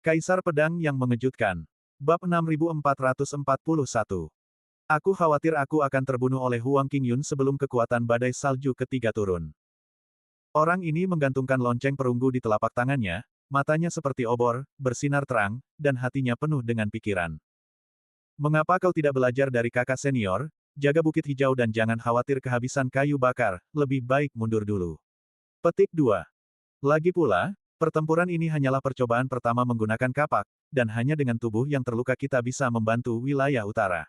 Kaisar Pedang yang Mengejutkan. Bab 6441. Aku khawatir aku akan terbunuh oleh Huang Qingyun sebelum kekuatan badai salju ketiga turun. Orang ini menggantungkan lonceng perunggu di telapak tangannya, matanya seperti obor, bersinar terang, dan hatinya penuh dengan pikiran. Mengapa kau tidak belajar dari kakak senior? Jaga bukit hijau dan jangan khawatir kehabisan kayu bakar, lebih baik mundur dulu. Petik 2. Lagi pula, pertempuran ini hanyalah percobaan pertama menggunakan kapak, dan hanya dengan tubuh yang terluka kita bisa membantu wilayah utara.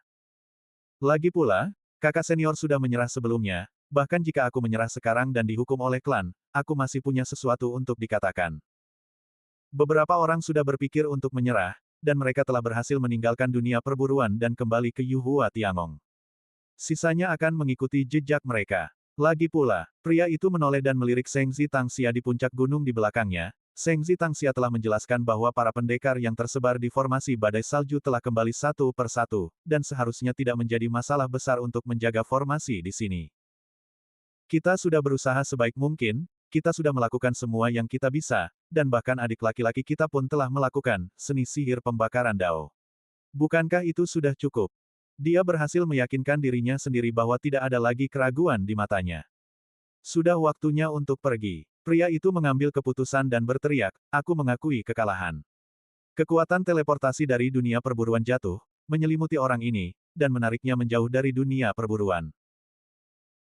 Lagi pula, kakak senior sudah menyerah sebelumnya, bahkan jika aku menyerah sekarang dan dihukum oleh klan, aku masih punya sesuatu untuk dikatakan. Beberapa orang sudah berpikir untuk menyerah, dan mereka telah berhasil meninggalkan dunia perburuan dan kembali ke Yuhua Tiangong. Sisanya akan mengikuti jejak mereka. Lagi pula, pria itu menoleh dan melirik Sengzi Tangxia di puncak gunung di belakangnya. Sengzi Tangxia telah menjelaskan bahwa para pendekar yang tersebar di formasi badai salju telah kembali satu per satu, dan seharusnya tidak menjadi masalah besar untuk menjaga formasi di sini. Kita sudah berusaha sebaik mungkin, kita sudah melakukan semua yang kita bisa, dan bahkan adik laki-laki kita pun telah melakukan seni sihir pembakaran Dao. Bukankah itu sudah cukup? Dia berhasil meyakinkan dirinya sendiri bahwa tidak ada lagi keraguan di matanya. Sudah waktunya untuk pergi. Pria itu mengambil keputusan dan berteriak, aku mengakui kekalahan. Kekuatan teleportasi dari dunia perburuan jatuh, menyelimuti orang ini, dan menariknya menjauh dari dunia perburuan.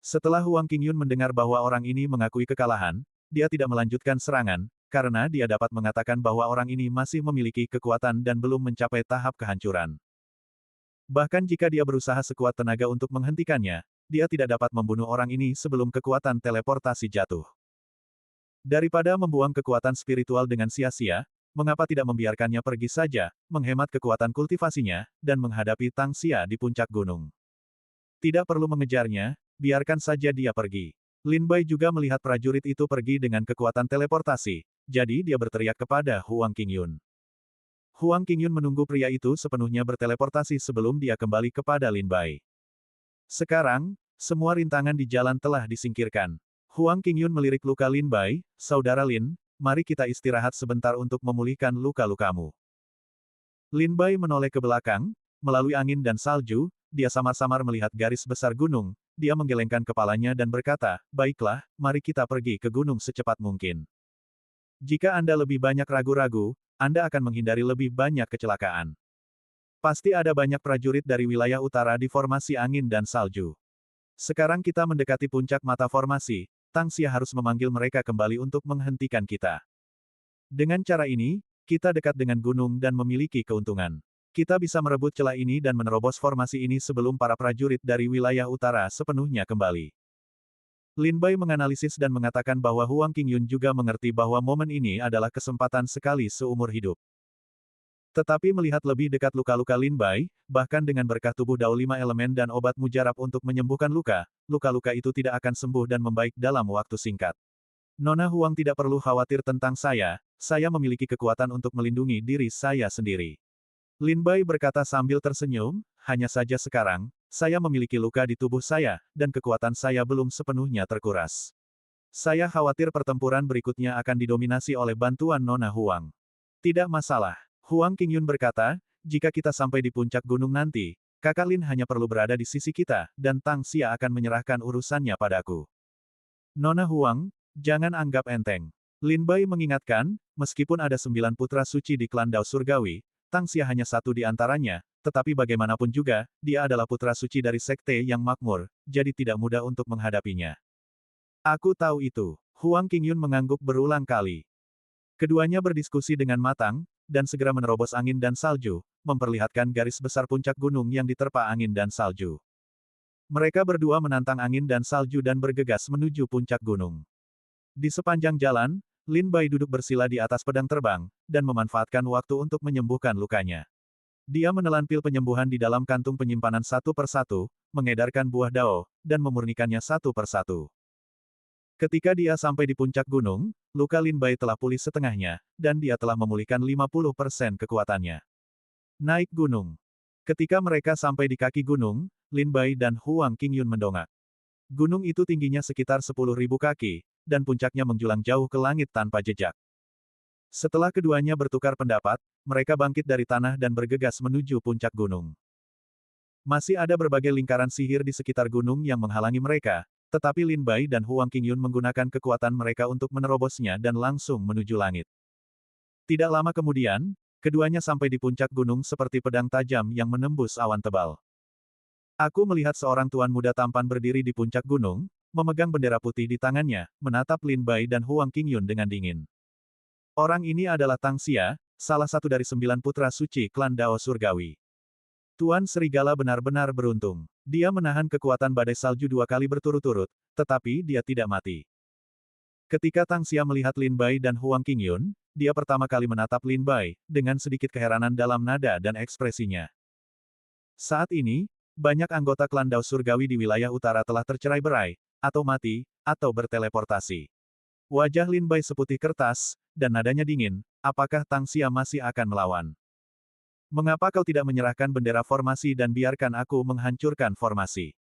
Setelah Huang Qingyun mendengar bahwa orang ini mengakui kekalahan, dia tidak melanjutkan serangan, karena dia dapat mengatakan bahwa orang ini masih memiliki kekuatan dan belum mencapai tahap kehancuran. Bahkan jika dia berusaha sekuat tenaga untuk menghentikannya, dia tidak dapat membunuh orang ini sebelum kekuatan teleportasi jatuh. Daripada membuang kekuatan spiritual dengan sia-sia, mengapa tidak membiarkannya pergi saja, menghemat kekuatan kultivasinya, dan menghadapi Tangxia di puncak gunung. Tidak perlu mengejarnya, biarkan saja dia pergi. Lin Bai juga melihat prajurit itu pergi dengan kekuatan teleportasi, jadi dia berteriak kepada Huang Qingyun. Huang Qingyun menunggu pria itu sepenuhnya berteleportasi sebelum dia kembali kepada Lin Bai. Sekarang, semua rintangan di jalan telah disingkirkan. Huang Qingyun melirik luka Lin Bai, saudara Lin, mari kita istirahat sebentar untuk memulihkan luka-lukamu. Lin Bai menoleh ke belakang, melalui angin dan salju, dia samar-samar melihat garis besar gunung, dia menggelengkan kepalanya dan berkata, baiklah, mari kita pergi ke gunung secepat mungkin. Jika Anda lebih banyak ragu-ragu, Anda akan menghindari lebih banyak kecelakaan. Pasti ada banyak prajurit dari wilayah utara di formasi angin dan salju. Sekarang kita mendekati puncak mata formasi, Tangxia harus memanggil mereka kembali untuk menghentikan kita. Dengan cara ini, kita dekat dengan gunung dan memiliki keuntungan. Kita bisa merebut celah ini dan menerobos formasi ini sebelum para prajurit dari wilayah utara sepenuhnya kembali. Lin Bai menganalisis dan mengatakan bahwa Huang Qingyun juga mengerti bahwa momen ini adalah kesempatan sekali seumur hidup. Tetapi melihat lebih dekat luka-luka Lin Bai, bahkan dengan berkah tubuh Dao 5 elemen dan obat mujarab untuk menyembuhkan luka, luka-luka itu tidak akan sembuh dan membaik dalam waktu singkat. Nona Huang tidak perlu khawatir tentang saya memiliki kekuatan untuk melindungi diri saya sendiri. Lin Bai berkata sambil tersenyum, hanya saja sekarang, saya memiliki luka di tubuh saya, dan kekuatan saya belum sepenuhnya terkuras. Saya khawatir pertempuran berikutnya akan didominasi oleh bantuan Nona Huang. Tidak masalah. Huang Qingyun berkata, jika kita sampai di puncak gunung nanti, kakak Lin hanya perlu berada di sisi kita, dan Tangxia akan menyerahkan urusannya padaku. Nona Huang, jangan anggap enteng. Lin Bai mengingatkan, meskipun ada 9 putra suci di klan Dao Surgawi, Tangxia hanya satu di antaranya, tetapi bagaimanapun juga, dia adalah putra suci dari sekte yang makmur, jadi tidak mudah untuk menghadapinya. Aku tahu itu. Huang Qingyun mengangguk berulang kali. Keduanya berdiskusi dengan matang, dan segera menerobos angin dan salju, memperlihatkan garis besar puncak gunung yang diterpa angin dan salju. Mereka berdua menantang angin dan salju dan bergegas menuju puncak gunung. Di sepanjang jalan, Lin Bai duduk bersila di atas pedang terbang, dan memanfaatkan waktu untuk menyembuhkan lukanya. Dia menelan pil penyembuhan di dalam kantung penyimpanan satu persatu, mengedarkan buah dao, dan memurnikannya satu persatu. Ketika dia sampai di puncak gunung, luka Lin Bai telah pulih setengahnya, dan dia telah memulihkan 50% kekuatannya. Naik gunung. Ketika mereka sampai di kaki gunung, Lin Bai dan Huang Qingyun mendongak. Gunung itu tingginya sekitar 10.000 kaki, dan puncaknya menjulang jauh ke langit tanpa jejak. Setelah keduanya bertukar pendapat, mereka bangkit dari tanah dan bergegas menuju puncak gunung. Masih ada berbagai lingkaran sihir di sekitar gunung yang menghalangi mereka, tetapi Lin Bai dan Huang Qingyun menggunakan kekuatan mereka untuk menerobosnya dan langsung menuju langit. Tidak lama kemudian, keduanya sampai di puncak gunung seperti pedang tajam yang menembus awan tebal. Aku melihat seorang tuan muda tampan berdiri di puncak gunung, memegang bendera putih di tangannya, menatap Lin Bai dan Huang Qingyun dengan dingin. Orang ini adalah Tang Xia, salah satu dari 9 putra suci klan Dao Surgawi. Tuan Serigala benar-benar beruntung. Dia menahan kekuatan badai salju 2 kali berturut-turut, tetapi dia tidak mati. Ketika Tang Xia melihat Lin Bai dan Huang Qingyun, dia pertama kali menatap Lin Bai, dengan sedikit keheranan dalam nada dan ekspresinya. Saat ini, banyak anggota klan Dao Surgawi di wilayah utara telah tercerai-berai, atau mati, atau berteleportasi. Wajah Lin Bai seputih kertas, dan nadanya dingin, apakah Tang Xia masih akan melawan? Mengapa kau tidak menyerahkan bendera formasi dan biarkan aku menghancurkan formasi?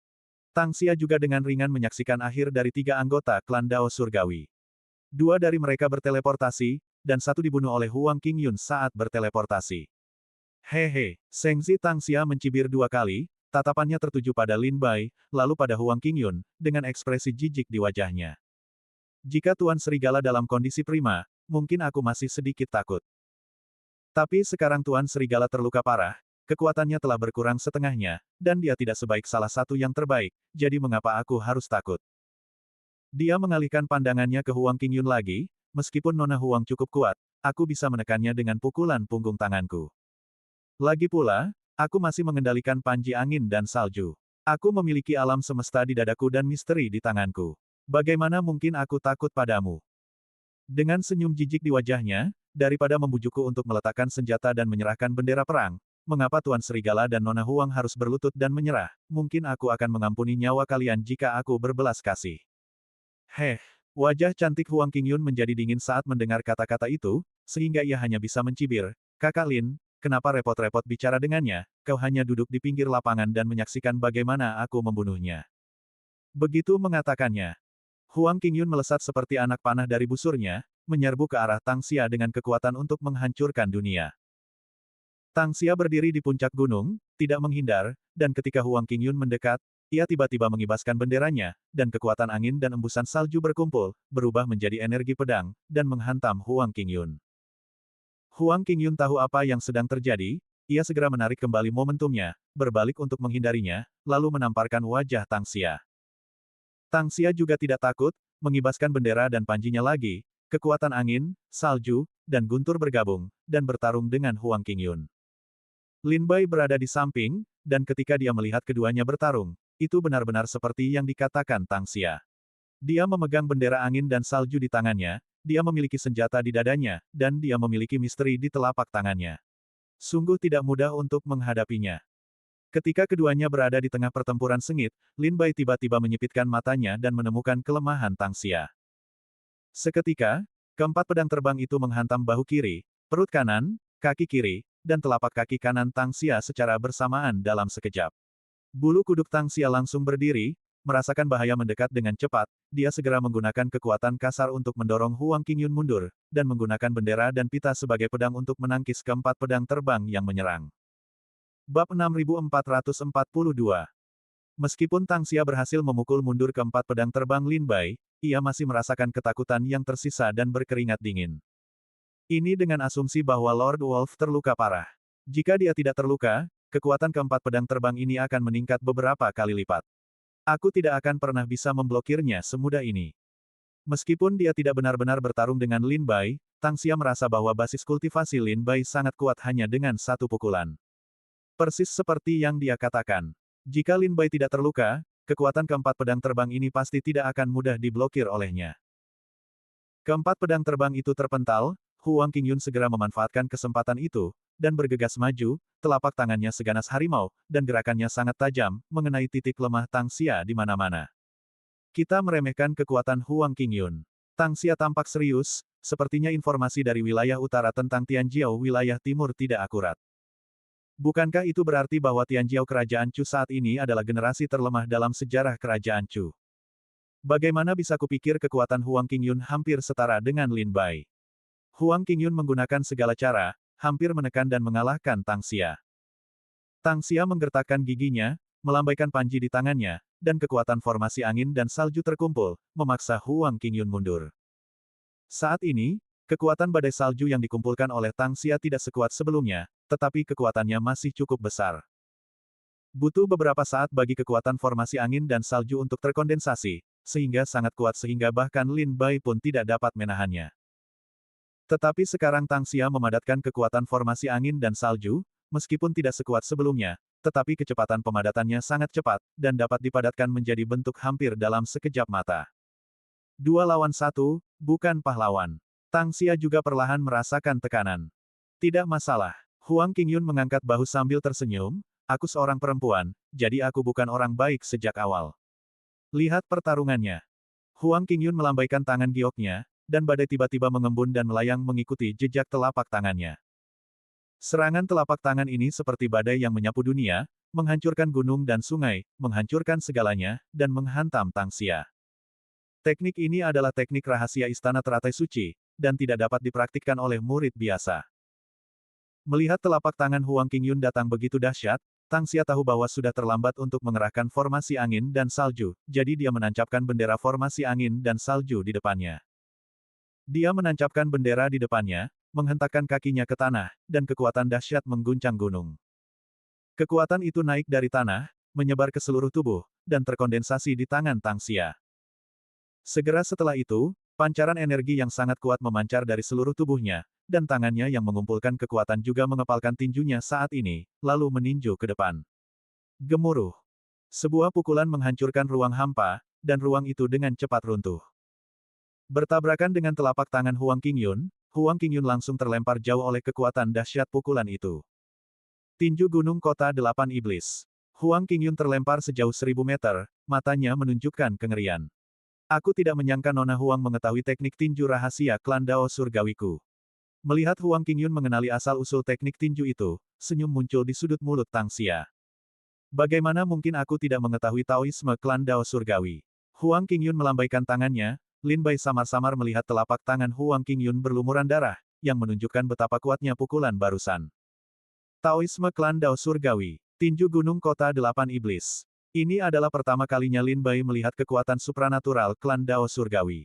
Tang Xia juga dengan ringan menyaksikan akhir dari 3 anggota klan Dao Surgawi. 2 dari mereka berteleportasi, dan 1 dibunuh oleh Huang Qingyun saat berteleportasi. Hehe, Sengzi Tang Xia mencibir 2 kali, tatapannya tertuju pada Lin Bai, lalu pada Huang Qingyun, dengan ekspresi jijik di wajahnya. Jika Tuan Serigala dalam kondisi prima, mungkin aku masih sedikit takut. Tapi sekarang Tuan Serigala terluka parah, kekuatannya telah berkurang setengahnya, dan dia tidak sebaik salah satu yang terbaik, jadi mengapa aku harus takut? Dia mengalihkan pandangannya ke Huang Qingyun lagi, meskipun Nona Huang cukup kuat, aku bisa menekannya dengan pukulan punggung tanganku. Lagi pula, aku masih mengendalikan panji angin dan salju. Aku memiliki alam semesta di dadaku dan misteri di tanganku. Bagaimana mungkin aku takut padamu? Dengan senyum jijik di wajahnya, daripada membujukku untuk meletakkan senjata dan menyerahkan bendera perang, mengapa Tuan Serigala dan Nona Huang harus berlutut dan menyerah? Mungkin aku akan mengampuni nyawa kalian jika aku berbelas kasih. Wajah cantik Huang Qingyun menjadi dingin saat mendengar kata-kata itu, sehingga ia hanya bisa mencibir, Kakak Lin, kenapa repot-repot bicara dengannya, kau hanya duduk di pinggir lapangan dan menyaksikan bagaimana aku membunuhnya. Begitu mengatakannya, Huang Qingyun melesat seperti anak panah dari busurnya, menyerbu ke arah Tang Xia dengan kekuatan untuk menghancurkan dunia. Tang Xia berdiri di puncak gunung, tidak menghindar, dan ketika Huang Qingyun mendekat, ia tiba-tiba mengibaskan benderanya, dan kekuatan angin dan embusan salju berkumpul, berubah menjadi energi pedang, dan menghantam Huang Qingyun. Huang Qingyun tahu apa yang sedang terjadi, ia segera menarik kembali momentumnya, berbalik untuk menghindarinya, lalu menamparkan wajah Tang Xia. Tang Xia juga tidak takut, mengibaskan bendera dan panjinya lagi, kekuatan angin, salju, dan guntur bergabung, dan bertarung dengan Huang Qingyun. Lin Bai berada di samping, dan ketika dia melihat keduanya bertarung, itu benar-benar seperti yang dikatakan Tang Xia. Dia memegang bendera angin dan salju di tangannya, dia memiliki senjata di dadanya, dan dia memiliki misteri di telapak tangannya. Sungguh tidak mudah untuk menghadapinya. Ketika keduanya berada di tengah pertempuran sengit, Lin Bai tiba-tiba menyipitkan matanya dan menemukan kelemahan Tang Xia. Seketika, keempat pedang terbang itu menghantam bahu kiri, perut kanan, kaki kiri, dan telapak kaki kanan Tang Xia secara bersamaan dalam sekejap. Bulu kuduk Tang Xia langsung berdiri, merasakan bahaya mendekat dengan cepat, dia segera menggunakan kekuatan kasar untuk mendorong Huang Qingyun mundur, dan menggunakan bendera dan pita sebagai pedang untuk menangkis keempat pedang terbang yang menyerang. Bab 6442. Meskipun Tang Xia berhasil memukul mundur keempat pedang terbang Lin Bai, ia masih merasakan ketakutan yang tersisa dan berkeringat dingin. Ini dengan asumsi bahwa Lord Wolf terluka parah. Jika dia tidak terluka, kekuatan keempat pedang terbang ini akan meningkat beberapa kali lipat. Aku tidak akan pernah bisa memblokirnya semudah ini. Meskipun dia tidak benar-benar bertarung dengan Lin Bai, Tang Xia merasa bahwa basis kultivasi Lin Bai sangat kuat hanya dengan satu pukulan. Persis seperti yang dia katakan. Jika Lin Bai tidak terluka, kekuatan keempat pedang terbang ini pasti tidak akan mudah diblokir olehnya. Keempat pedang terbang itu terpental, Huang Qingyun segera memanfaatkan kesempatan itu, dan bergegas maju, telapak tangannya seganas harimau, dan gerakannya sangat tajam, mengenai titik lemah Tang Xia di mana-mana. Kita meremehkan kekuatan Huang Qingyun. Tang Xia tampak serius, sepertinya informasi dari wilayah utara tentang Tianjiao wilayah timur tidak akurat. Bukankah itu berarti bahwa Tianjiao Kerajaan Chu saat ini adalah generasi terlemah dalam sejarah Kerajaan Chu? Bagaimana bisa kupikir kekuatan Huang Qingyun hampir setara dengan Lin Bai? Huang Qingyun menggunakan segala cara, hampir menekan dan mengalahkan Tang Xia. Tang Xia menggertakkan giginya, melambaikan panji di tangannya, dan kekuatan formasi angin dan salju terkumpul, memaksa Huang Qingyun mundur. Saat ini, kekuatan badai salju yang dikumpulkan oleh Tang Xia tidak sekuat sebelumnya, tetapi kekuatannya masih cukup besar. Butuh beberapa saat bagi kekuatan formasi angin dan salju untuk terkondensasi, sehingga sangat kuat sehingga bahkan Lin Bai pun tidak dapat menahannya. Tetapi sekarang Tang Xia memadatkan kekuatan formasi angin dan salju, meskipun tidak sekuat sebelumnya, tetapi kecepatan pemadatannya sangat cepat, dan dapat dipadatkan menjadi bentuk hampir dalam sekejap mata. 2 lawan 1, bukan pahlawan. Tang Xia juga perlahan merasakan tekanan. Tidak masalah. Huang Qingyun mengangkat bahu sambil tersenyum, aku seorang perempuan, jadi aku bukan orang baik sejak awal. Lihat pertarungannya. Huang Qingyun melambaikan tangan gioknya, dan badai tiba-tiba mengembun dan melayang mengikuti jejak telapak tangannya. Serangan telapak tangan ini seperti badai yang menyapu dunia, menghancurkan gunung dan sungai, menghancurkan segalanya, dan menghantam Tang Xia. Teknik ini adalah teknik rahasia istana teratai suci, dan tidak dapat dipraktikkan oleh murid biasa. Melihat telapak tangan Huang Qingyun datang begitu dahsyat, Tang Xia tahu bahwa sudah terlambat untuk mengerahkan formasi angin dan salju, jadi dia menancapkan bendera formasi angin dan salju di depannya. Dia menancapkan bendera di depannya, menghentakkan kakinya ke tanah, dan kekuatan dahsyat mengguncang gunung. Kekuatan itu naik dari tanah, menyebar ke seluruh tubuh, dan terkondensasi di tangan Tang Xia. Segera setelah itu, pancaran energi yang sangat kuat memancar dari seluruh tubuhnya, dan tangannya yang mengumpulkan kekuatan juga mengepalkan tinjunya saat ini, lalu meninju ke depan. Gemuruh. Sebuah pukulan menghancurkan ruang hampa, dan ruang itu dengan cepat runtuh. Bertabrakan dengan telapak tangan Huang Qingyun langsung terlempar jauh oleh kekuatan dahsyat pukulan itu. Tinju Gunung Kota Delapan Iblis. Huang Qingyun terlempar sejauh 1000 meter, matanya menunjukkan kengerian. Aku tidak menyangka Nona Huang mengetahui teknik tinju rahasia klan Dao Surgawiku. Melihat Huang Qingyun mengenali asal-usul teknik tinju itu, senyum muncul di sudut mulut Tang Xia. Bagaimana mungkin aku tidak mengetahui Taoisme klan Dao Surgawi? Huang Qingyun melambaikan tangannya, Lin Bai samar-samar melihat telapak tangan Huang Qingyun berlumuran darah, yang menunjukkan betapa kuatnya pukulan barusan. Taoisme klan Dao Surgawi, tinju Gunung Kota Delapan Iblis. Ini adalah pertama kalinya Lin Bai melihat kekuatan supranatural klan Dao Surgawi.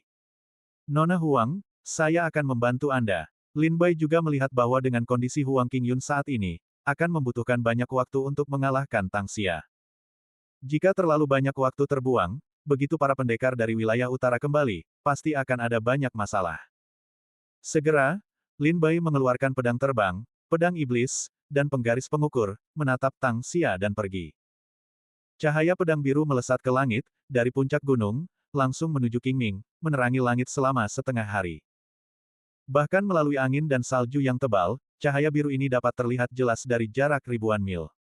Nona Huang, saya akan membantu Anda. Lin Bai juga melihat bahwa dengan kondisi Huang Qingyun saat ini, akan membutuhkan banyak waktu untuk mengalahkan Tang Xia. Jika terlalu banyak waktu terbuang, begitu para pendekar dari wilayah utara kembali, pasti akan ada banyak masalah. Segera, Lin Bai mengeluarkan pedang terbang, pedang iblis, dan penggaris pengukur, menatap Tang Xia dan pergi. Cahaya pedang biru melesat ke langit, dari puncak gunung, langsung menuju Qingming, menerangi langit selama setengah hari. Bahkan melalui angin dan salju yang tebal, cahaya biru ini dapat terlihat jelas dari jarak ribuan mil.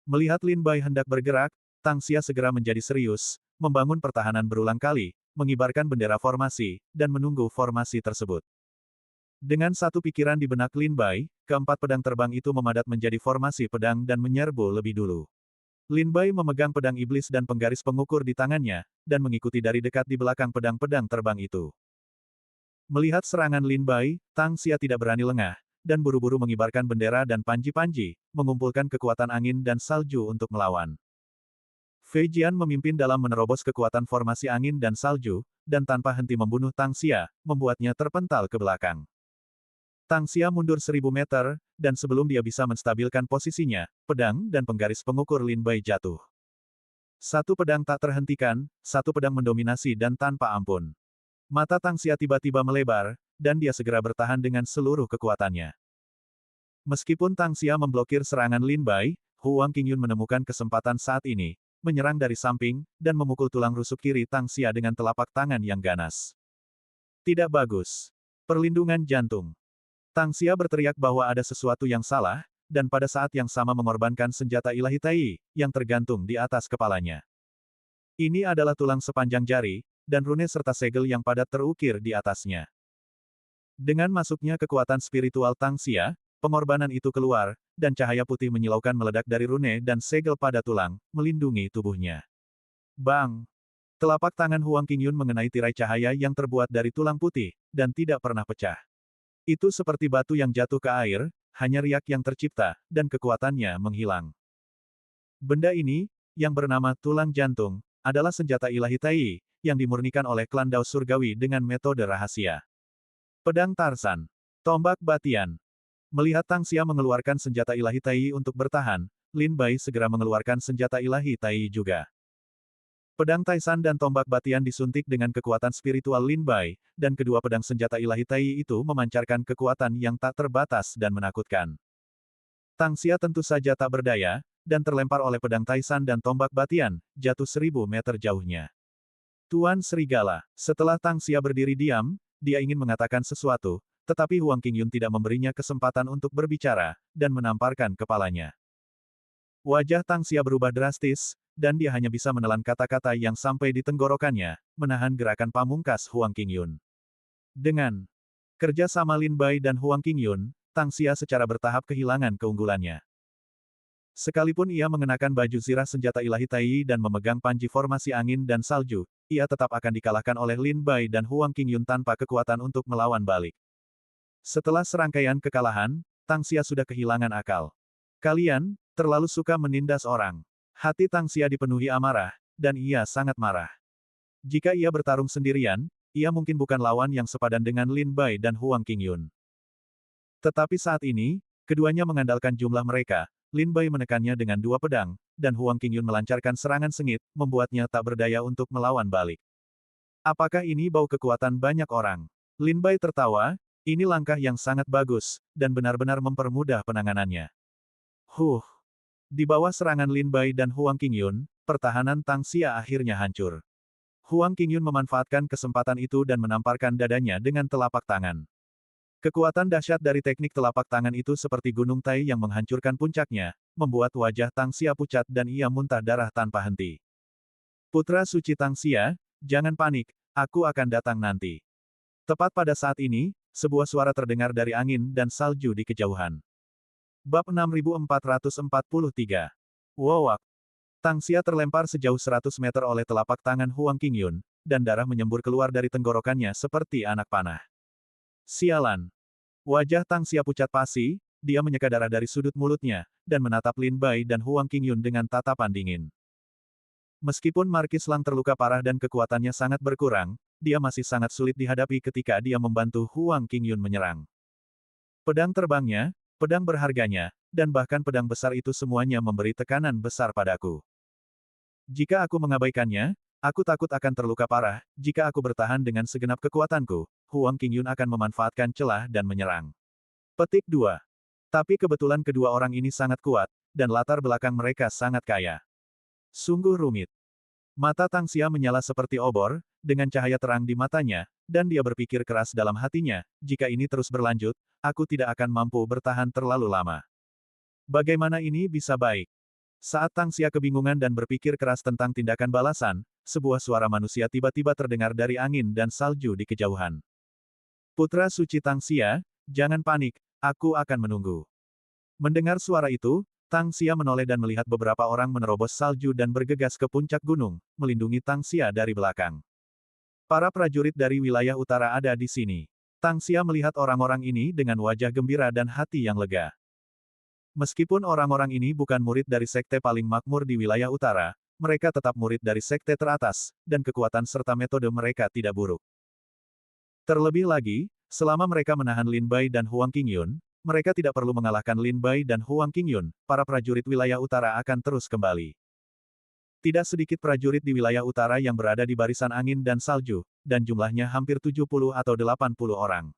Melihat Lin Bai hendak bergerak, Tang Xia segera menjadi serius, membangun pertahanan berulang kali, mengibarkan bendera formasi, dan menunggu formasi tersebut. Dengan satu pikiran di benak Lin Bai, keempat pedang terbang itu memadat menjadi formasi pedang dan menyerbu lebih dulu. Lin Bai memegang pedang iblis dan penggaris pengukur di tangannya, dan mengikuti dari dekat di belakang pedang-pedang terbang itu. Melihat serangan Lin Bai, Tang Xia tidak berani lengah, dan buru-buru mengibarkan bendera dan panji-panji, mengumpulkan kekuatan angin dan salju untuk melawan. Fei Jian memimpin dalam menerobos kekuatan formasi angin dan salju, dan tanpa henti membunuh Tang Xia, membuatnya terpental ke belakang. Tang Xia mundur 1000 meter, dan sebelum dia bisa menstabilkan posisinya, pedang dan penggaris pengukur Lin Bai jatuh. Satu pedang tak terhentikan, satu pedang mendominasi dan tanpa ampun. Mata Tang Xia tiba-tiba melebar, dan dia segera bertahan dengan seluruh kekuatannya. Meskipun Tang Xia memblokir serangan Lin Bai, Huang Qingyun menemukan kesempatan saat ini, menyerang dari samping, dan memukul tulang rusuk kiri Tang Xia dengan telapak tangan yang ganas. Tidak bagus. Perlindungan jantung. Tang Xia berteriak bahwa ada sesuatu yang salah, dan pada saat yang sama mengorbankan senjata ilahi Tai, yang tergantung di atas kepalanya. Ini adalah tulang sepanjang jari, dan rune serta segel yang padat terukir di atasnya. Dengan masuknya kekuatan spiritual Tang Xia, pengorbanan itu keluar, dan cahaya putih menyilaukan meledak dari rune dan segel pada tulang, melindungi tubuhnya. Bang! Telapak tangan Huang Qingyun mengenai tirai cahaya yang terbuat dari tulang putih, dan tidak pernah pecah. Itu seperti batu yang jatuh ke air, hanya riak yang tercipta, dan kekuatannya menghilang. Benda ini, yang bernama tulang jantung, adalah senjata ilahi Tai, yang dimurnikan oleh klan Dao Surgawi dengan metode rahasia. Pedang Tarsan. Tombak Batian. Melihat Tang Xia mengeluarkan senjata ilahi Tai untuk bertahan, Lin Bai segera mengeluarkan senjata ilahi Tai juga. Pedang Taisan dan tombak Batian disuntik dengan kekuatan spiritual Lin Bai, dan kedua pedang senjata ilahi Tai itu memancarkan kekuatan yang tak terbatas dan menakutkan. Tang Xia tentu saja tak berdaya, dan terlempar oleh pedang Taisan dan tombak Batian, jatuh 1000 meter jauhnya. Tuan Serigala. Setelah Tang Xia berdiri diam, dia ingin mengatakan sesuatu, tetapi Huang Qingyun tidak memberinya kesempatan untuk berbicara, dan menamparkan kepalanya. Wajah Tang Xia berubah drastis, dan dia hanya bisa menelan kata-kata yang sampai di tenggorokannya, menahan gerakan pamungkas Huang Qingyun. Dengan kerja sama Lin Bai dan Huang Qingyun, Tang Xia secara bertahap kehilangan keunggulannya. Sekalipun ia mengenakan baju zirah senjata ilahi Tai dan memegang panji formasi angin dan salju, ia tetap akan dikalahkan oleh Lin Bai dan Huang Qingyun tanpa kekuatan untuk melawan balik. Setelah serangkaian kekalahan, Tang Xia sudah kehilangan akal. Kalian terlalu suka menindas orang. Hati Tang Xia dipenuhi amarah, dan ia sangat marah. Jika ia bertarung sendirian, ia mungkin bukan lawan yang sepadan dengan Lin Bai dan Huang Qingyun. Tetapi saat ini, keduanya mengandalkan jumlah mereka. Lin Bai menekannya dengan dua pedang, dan Huang Qingyun melancarkan serangan sengit, membuatnya tak berdaya untuk melawan balik. Apakah ini bau kekuatan banyak orang? Lin Bai tertawa, ini langkah yang sangat bagus, dan benar-benar mempermudah penanganannya. Di bawah serangan Lin Bai dan Huang Qingyun, pertahanan Tang Xia akhirnya hancur. Huang Qingyun memanfaatkan kesempatan itu dan menamparkan dadanya dengan telapak tangan. Kekuatan dahsyat dari teknik telapak tangan itu seperti gunung Tai yang menghancurkan puncaknya, membuat wajah Tang Xia pucat dan ia muntah darah tanpa henti. Putra suci Tang Xia, jangan panik, aku akan datang nanti. Tepat pada saat ini, sebuah suara terdengar dari angin dan salju di kejauhan. Bab 6443. Wowak. Tang Xia terlempar sejauh 100 meter oleh telapak tangan Huang Qingyun, dan darah menyembur keluar dari tenggorokannya seperti anak panah. Sialan. Wajah Tang Xia pucat pasi, dia menyeka darah dari sudut mulutnya, dan menatap Lin Bai dan Huang Qingyun dengan tatapan dingin. Meskipun Markis Lang terluka parah dan kekuatannya sangat berkurang, dia masih sangat sulit dihadapi ketika dia membantu Huang Qingyun menyerang. Pedang terbangnya, pedang berharganya, dan bahkan pedang besar itu semuanya memberi tekanan besar padaku. Jika aku mengabaikannya, aku takut akan terluka parah. Jika aku bertahan dengan segenap kekuatanku, Huang Qingyun akan memanfaatkan celah dan menyerang. Petik 2. Tapi kebetulan kedua orang ini sangat kuat, dan latar belakang mereka sangat kaya. Sungguh rumit. Mata Tang Xia menyala seperti obor, dengan cahaya terang di matanya, dan dia berpikir keras dalam hatinya, jika ini terus berlanjut, aku tidak akan mampu bertahan terlalu lama. Bagaimana ini bisa baik? Saat Tang Xia kebingungan dan berpikir keras tentang tindakan balasan, sebuah suara manusia tiba-tiba terdengar dari angin dan salju di kejauhan. Putra suci Tang Xia, jangan panik, aku akan menunggu. Mendengar suara itu, Tang Xia menoleh dan melihat beberapa orang menerobos salju dan bergegas ke puncak gunung, melindungi Tang Xia dari belakang. Para prajurit dari wilayah utara ada di sini. Tang Xia melihat orang-orang ini dengan wajah gembira dan hati yang lega. Meskipun orang-orang ini bukan murid dari sekte paling makmur di wilayah utara, mereka tetap murid dari sekte teratas, dan kekuatan serta metode mereka tidak buruk. Terlebih lagi, selama mereka menahan Lin Bai dan Huang Qingyun, mereka tidak perlu mengalahkan Lin Bai dan Huang Qingyun, para prajurit wilayah utara akan terus kembali. Tidak sedikit prajurit di wilayah utara yang berada di barisan angin dan salju, dan jumlahnya hampir 70 atau 80 orang.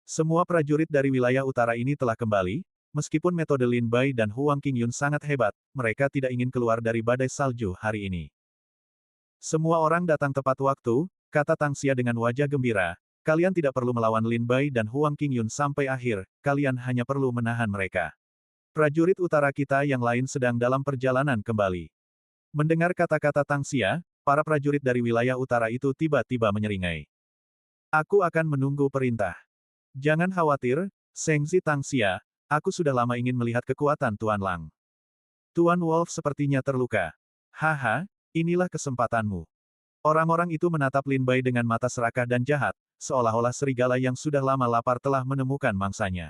Semua prajurit dari wilayah utara ini telah kembali, meskipun metode Lin Bai dan Huang Qingyun sangat hebat, mereka tidak ingin keluar dari badai salju hari ini. Semua orang datang tepat waktu, kata Tang Xia dengan wajah gembira, kalian tidak perlu melawan Lin Bai dan Huang Qingyun sampai akhir, kalian hanya perlu menahan mereka. Prajurit utara kita yang lain sedang dalam perjalanan kembali. Mendengar kata-kata Tang Xia, para prajurit dari wilayah utara itu tiba-tiba menyeringai. Aku akan menunggu perintah. Jangan khawatir, Sengzi Tang Xia, aku sudah lama ingin melihat kekuatan Tuan Lang. Tuan Wolf sepertinya terluka. Haha, inilah kesempatanmu. Orang-orang itu menatap Lin Bai dengan mata serakah dan jahat, seolah-olah serigala yang sudah lama lapar telah menemukan mangsanya.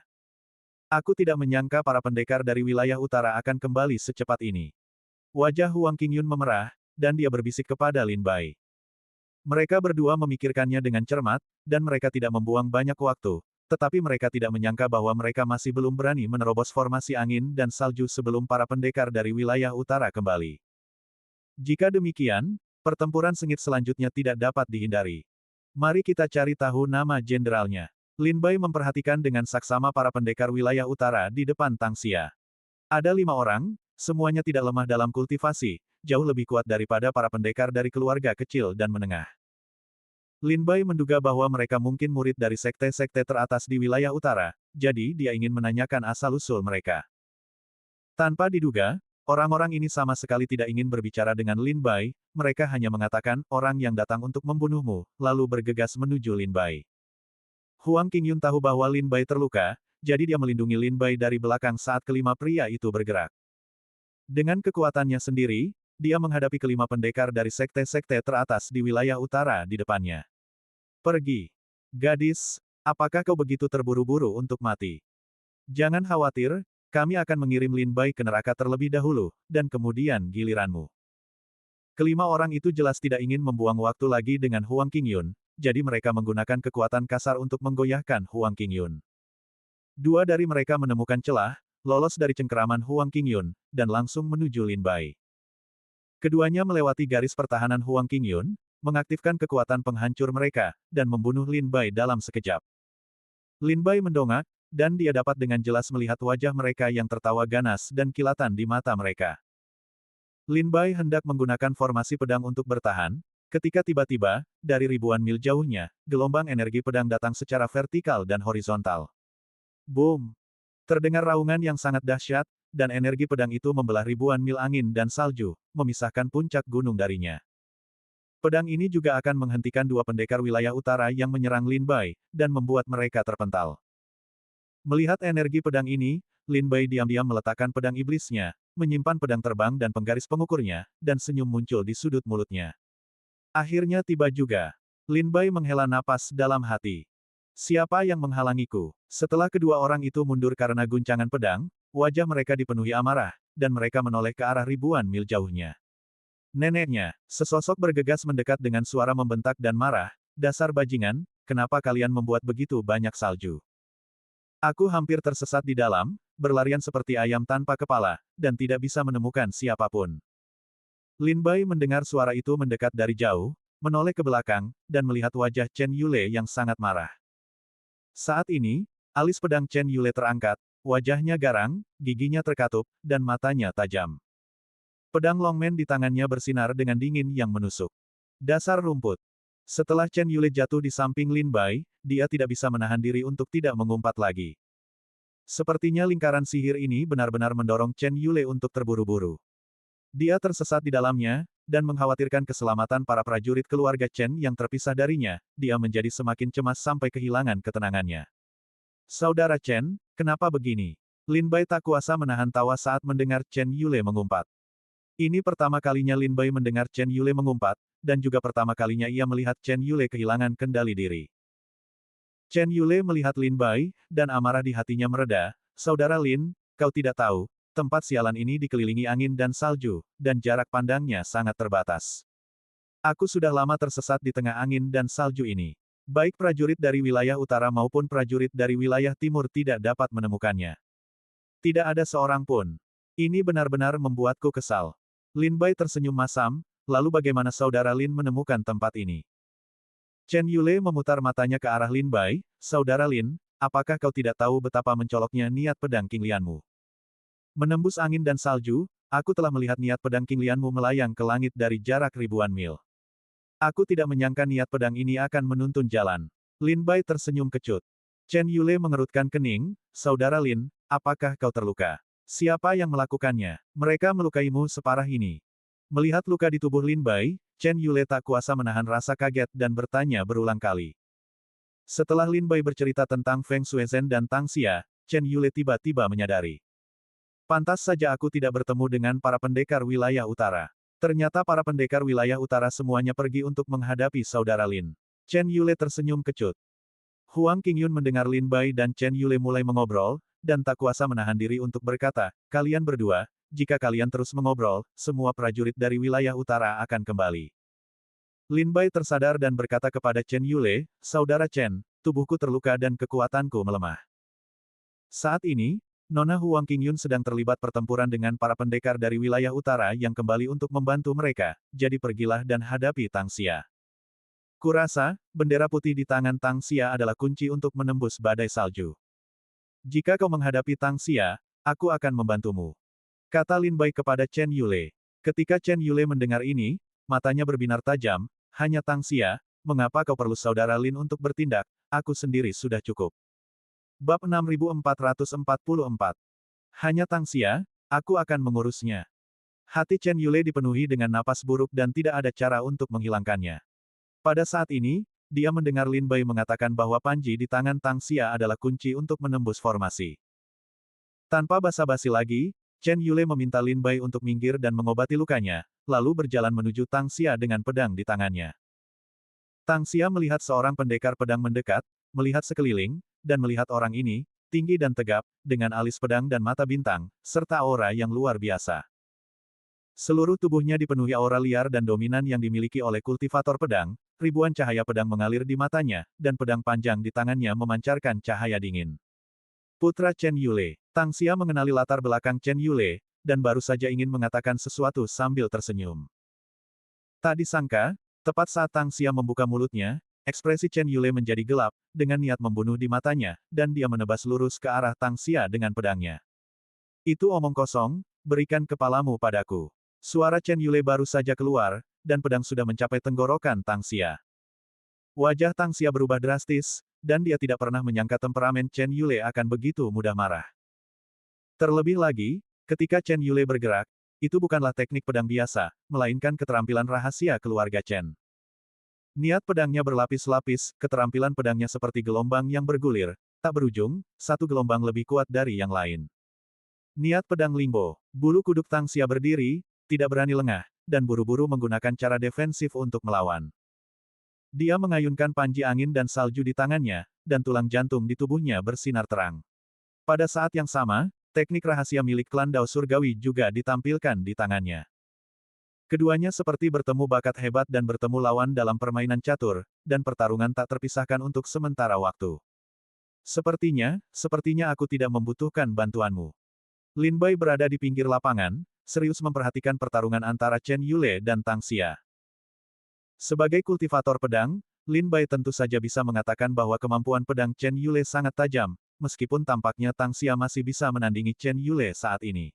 Aku tidak menyangka para pendekar dari wilayah utara akan kembali secepat ini. Wajah Huang Qingyun memerah, dan dia berbisik kepada Lin Bai. Mereka berdua memikirkannya dengan cermat, dan mereka tidak membuang banyak waktu, tetapi mereka tidak menyangka bahwa mereka masih belum berani menerobos formasi angin dan salju sebelum para pendekar dari wilayah utara kembali. Jika demikian, pertempuran sengit selanjutnya tidak dapat dihindari. Mari kita cari tahu nama jenderalnya. Lin Bai memperhatikan dengan saksama para pendekar wilayah utara di depan Tang Xia. Ada 5 orang, semuanya tidak lemah dalam kultivasi, jauh lebih kuat daripada para pendekar dari keluarga kecil dan menengah. Lin Bai menduga bahwa mereka mungkin murid dari sekte-sekte teratas di wilayah utara, jadi dia ingin menanyakan asal-usul mereka. Tanpa diduga, orang-orang ini sama sekali tidak ingin berbicara dengan Lin Bai, mereka hanya mengatakan, orang yang datang untuk membunuhmu, lalu bergegas menuju Lin Bai. Huang Qingyun tahu bahwa Lin Bai terluka, jadi dia melindungi Lin Bai dari belakang saat kelima pria itu bergerak. Dengan kekuatannya sendiri, dia menghadapi kelima pendekar dari sekte-sekte teratas di wilayah utara di depannya. Pergi. Gadis, apakah kau begitu terburu-buru untuk mati? Jangan khawatir, kami akan mengirim Lin Bai ke neraka terlebih dahulu, dan kemudian giliranmu. Kelima orang itu jelas tidak ingin membuang waktu lagi dengan Huang Qingyun, jadi mereka menggunakan kekuatan kasar untuk menggoyahkan Huang Qingyun. 2 dari mereka menemukan celah, lolos dari cengkeraman Huang Qingyun, dan langsung menuju Lin Bai. Keduanya melewati garis pertahanan Huang Qingyun, mengaktifkan kekuatan penghancur mereka, dan membunuh Lin Bai dalam sekejap. Lin Bai mendongak, dan dia dapat dengan jelas melihat wajah mereka yang tertawa ganas dan kilatan di mata mereka. Lin Bai hendak menggunakan formasi pedang untuk bertahan, ketika tiba-tiba, dari ribuan mil jauhnya, gelombang energi pedang datang secara vertikal dan horizontal. Boom! Terdengar raungan yang sangat dahsyat, dan energi pedang itu membelah ribuan mil angin dan salju, memisahkan puncak gunung darinya. Pedang ini juga akan menghentikan 2 pendekar wilayah utara yang menyerang Lin Bai, dan membuat mereka terpental. Melihat energi pedang ini, Lin Bai diam-diam meletakkan pedang iblisnya, menyimpan pedang terbang dan penggaris pengukurnya, dan senyum muncul di sudut mulutnya. Akhirnya tiba juga. Lin Bai menghela napas dalam hati. Siapa yang menghalangiku? Setelah kedua orang itu mundur karena guncangan pedang, wajah mereka dipenuhi amarah, dan mereka menoleh ke arah ribuan mil jauhnya. Neneknya, sesosok bergegas mendekat dengan suara membentak dan marah, dasar bajingan, kenapa kalian membuat begitu banyak salju? Aku hampir tersesat di dalam, berlarian seperti ayam tanpa kepala, dan tidak bisa menemukan siapapun. Lin Bai mendengar suara itu mendekat dari jauh, menoleh ke belakang, dan melihat wajah Chen Yule yang sangat marah. Saat ini, alis pedang Chen Yule terangkat, wajahnya garang, giginya terkatup, dan matanya tajam. Pedang Longmen di tangannya bersinar dengan dingin yang menusuk. Dasar rumput. Setelah Chen Yule jatuh di samping Lin Bai, dia tidak bisa menahan diri untuk tidak mengumpat lagi. Sepertinya lingkaran sihir ini benar-benar mendorong Chen Yule untuk terburu-buru. Dia tersesat di dalamnya, dan mengkhawatirkan keselamatan para prajurit keluarga Chen yang terpisah darinya, dia menjadi semakin cemas sampai kehilangan ketenangannya. Saudara Chen, kenapa begini? Lin Bai tak kuasa menahan tawa saat mendengar Chen Yule mengumpat. Ini pertama kalinya Lin Bai mendengar Chen Yule mengumpat, dan juga pertama kalinya ia melihat Chen Yule kehilangan kendali diri. Chen Yule melihat Lin Bai, dan amarah di hatinya mereda. Saudara Lin, kau tidak tahu, tempat sialan ini dikelilingi angin dan salju, dan jarak pandangnya sangat terbatas. Aku sudah lama tersesat di tengah angin dan salju ini. Baik prajurit dari wilayah utara maupun prajurit dari wilayah timur tidak dapat menemukannya. Tidak ada seorang pun. Ini benar-benar membuatku kesal. Lin Bai tersenyum masam, lalu bagaimana saudara Lin menemukan tempat ini? Chen Yule memutar matanya ke arah Lin Bai, saudara Lin, apakah kau tidak tahu betapa mencoloknya niat pedang Qinglianmu? Menembus angin dan salju, aku telah melihat niat pedang Qinglianmu melayang ke langit dari jarak ribuan mil. Aku tidak menyangka niat pedang ini akan menuntun jalan. Lin Bai tersenyum kecut. Chen Yule mengerutkan kening, saudara Lin, apakah kau terluka? Siapa yang melakukannya? Mereka melukaimu separah ini. Melihat luka di tubuh Lin Bai, Chen Yule tak kuasa menahan rasa kaget dan bertanya berulang kali. Setelah Lin Bai bercerita tentang Feng Shuizhen dan Tang Xia, Chen Yule tiba-tiba menyadari. Pantas saja aku tidak bertemu dengan para pendekar wilayah utara. Ternyata para pendekar wilayah utara semuanya pergi untuk menghadapi saudara Lin. Chen Yule tersenyum kecut. Huang Qingyun mendengar Lin Bai dan Chen Yule mulai mengobrol, dan tak kuasa menahan diri untuk berkata, kalian berdua, jika kalian terus mengobrol, semua prajurit dari wilayah utara akan kembali. Lin Bai tersadar dan berkata kepada Chen Yule, Saudara Chen, tubuhku terluka dan kekuatanku melemah. Saat ini, Nona Huang Qingyun sedang terlibat pertempuran dengan para pendekar dari wilayah utara yang kembali untuk membantu mereka, jadi pergilah dan hadapi Tang Xia. Kurasa, bendera putih di tangan Tang Xia adalah kunci untuk menembus badai salju. Jika kau menghadapi Tang Xia, aku akan membantumu. Kata Lin Bai kepada Chen Yule. Ketika Chen Yule mendengar ini, matanya berbinar tajam, hanya Tang Xia, mengapa kau perlu saudara Lin untuk bertindak, aku sendiri sudah cukup. Bab 6444. Hanya Tang Xia, aku akan mengurusnya. Hati Chen Yule dipenuhi dengan napas buruk dan tidak ada cara untuk menghilangkannya. Pada saat ini, dia mendengar Lin Bai mengatakan bahwa panji di tangan Tang Xia adalah kunci untuk menembus formasi. Tanpa basa-basi lagi, Chen Yule meminta Lin Bai untuk minggir dan mengobati lukanya, lalu berjalan menuju Tang Xia dengan pedang di tangannya. Tang Xia melihat seorang pendekar pedang mendekat, melihat sekeliling, dan melihat orang ini, tinggi dan tegap, dengan alis pedang dan mata bintang, serta aura yang luar biasa. Seluruh tubuhnya dipenuhi aura liar dan dominan yang dimiliki oleh kultivator pedang, ribuan cahaya pedang mengalir di matanya, dan pedang panjang di tangannya memancarkan cahaya dingin. Putra Chen Yule, Tang Xia mengenali latar belakang Chen Yule, dan baru saja ingin mengatakan sesuatu sambil tersenyum. Tak disangka, tepat saat Tang Xia membuka mulutnya, ekspresi Chen Yule menjadi gelap, dengan niat membunuh di matanya, dan dia menebas lurus ke arah Tang Xia dengan pedangnya. Itu omong kosong, berikan kepalamu padaku. Suara Chen Yule baru saja keluar, dan pedang sudah mencapai tenggorokan Tang Xia. Wajah Tang Xia berubah drastis, dan dia tidak pernah menyangka temperamen Chen Yule akan begitu mudah marah. Terlebih lagi, ketika Chen Yule bergerak, itu bukanlah teknik pedang biasa, melainkan keterampilan rahasia keluarga Chen. Niat pedangnya berlapis-lapis, keterampilan pedangnya seperti gelombang yang bergulir, tak berujung, satu gelombang lebih kuat dari yang lain. Niat pedang Lingbo, bulu kuduk Tang Xia berdiri, tidak berani lengah, dan buru-buru menggunakan cara defensif untuk melawan. Dia mengayunkan panji angin dan salju di tangannya, dan tulang jantung di tubuhnya bersinar terang. Pada saat yang sama, teknik rahasia milik klan Dao Surgawi juga ditampilkan di tangannya. Keduanya seperti bertemu bakat hebat dan bertemu lawan dalam permainan catur, dan pertarungan tak terpisahkan untuk sementara waktu. Sepertinya aku tidak membutuhkan bantuanmu. Lin Bai berada di pinggir lapangan, serius memperhatikan pertarungan antara Chen Yule dan Tang Xia. Sebagai kultivator pedang, Lin Bai tentu saja bisa mengatakan bahwa kemampuan pedang Chen Yule sangat tajam, meskipun tampaknya Tang Xia masih bisa menandingi Chen Yule saat ini.